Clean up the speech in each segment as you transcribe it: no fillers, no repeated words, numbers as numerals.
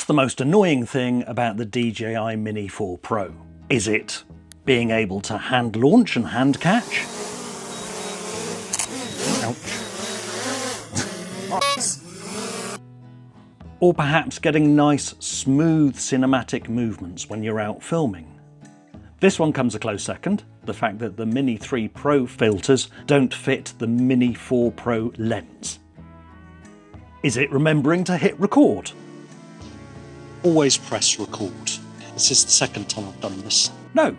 What's the most annoying thing about the DJI Mini 4 Pro? Is it being able to hand launch and hand catch? Ouch. Or perhaps getting nice, smooth cinematic movements when you're out filming? This one comes a close second, the fact that the Mini 3 Pro filters don't fit the Mini 4 Pro lens. Is it remembering to hit record? Always press record. This is the second time I've done this. No.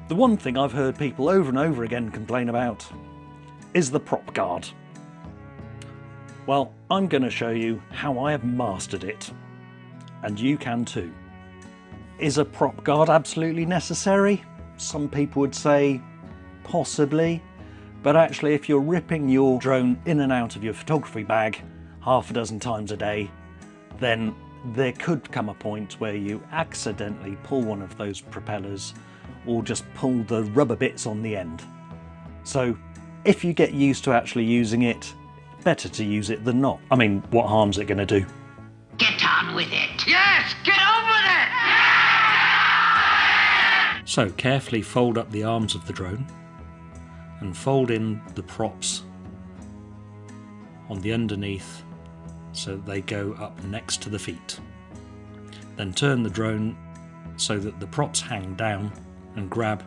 The one thing I've heard people over and over again complain about is the prop guard. Well, I'm going to show you how I have mastered it. And you can too. Is a prop guard absolutely necessary? Some people would say possibly, but actually if you're ripping your drone in and out of your photography bag half a dozen times a day, then there could come a point where you accidentally pull one of those propellers or just pull the rubber bits on the end. So if you get used to actually using it, better to use it than not. I mean, what harm's it going to do? Get on with it! Yes, get on with it! So carefully fold up the arms of the drone and fold in the props on the underneath so that they go up next to the feet. Then turn the drone so that the props hang down and grab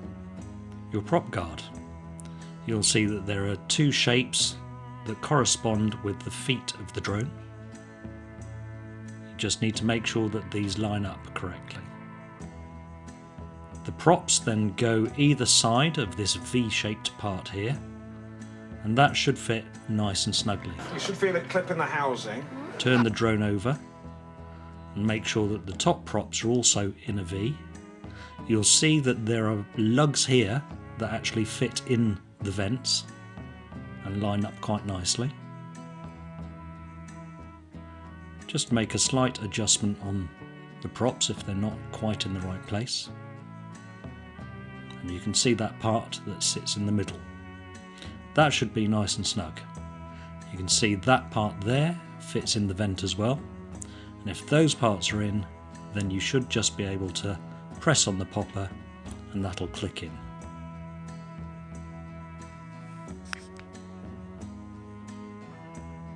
your prop guard. You'll see that there are two shapes that correspond with the feet of the drone. You just need to make sure that these line up correctly. The props then go either side of this V-shaped part here, and that should fit nice and snugly. You should feel it clipping the housing. Turn the drone over and make sure that the top props are also in a V. You'll see that there are lugs here that actually fit in the vents and line up quite nicely. Just make a slight adjustment on the props if they're not quite in the right place. And you can see that part that sits in the middle. That should be nice and snug. You can see that part there fits in the vent as well. And if those parts are in, then you should just be able to press on the popper and that'll click in.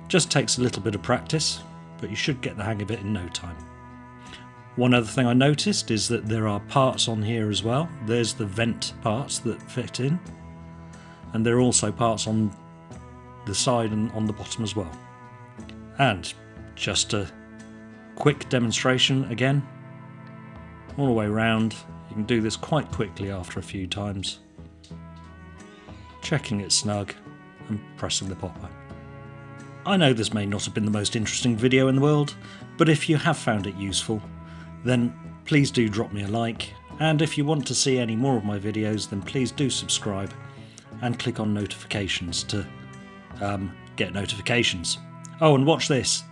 Just takes a little bit of practice, but you should get the hang of it in no time. One other thing I noticed is that there are parts on here as well. There's the vent parts that fit in, and there are also parts on the side and on the bottom as well. And just a quick demonstration again, all the way around. You can do this quite quickly after a few times, checking it's snug and pressing the popper. I know this may not have been the most interesting video in the world, but if you have found it useful, then please do drop me a like, and if you want to see any more of my videos, then please do subscribe and click on notifications to get notifications. Oh, and watch this.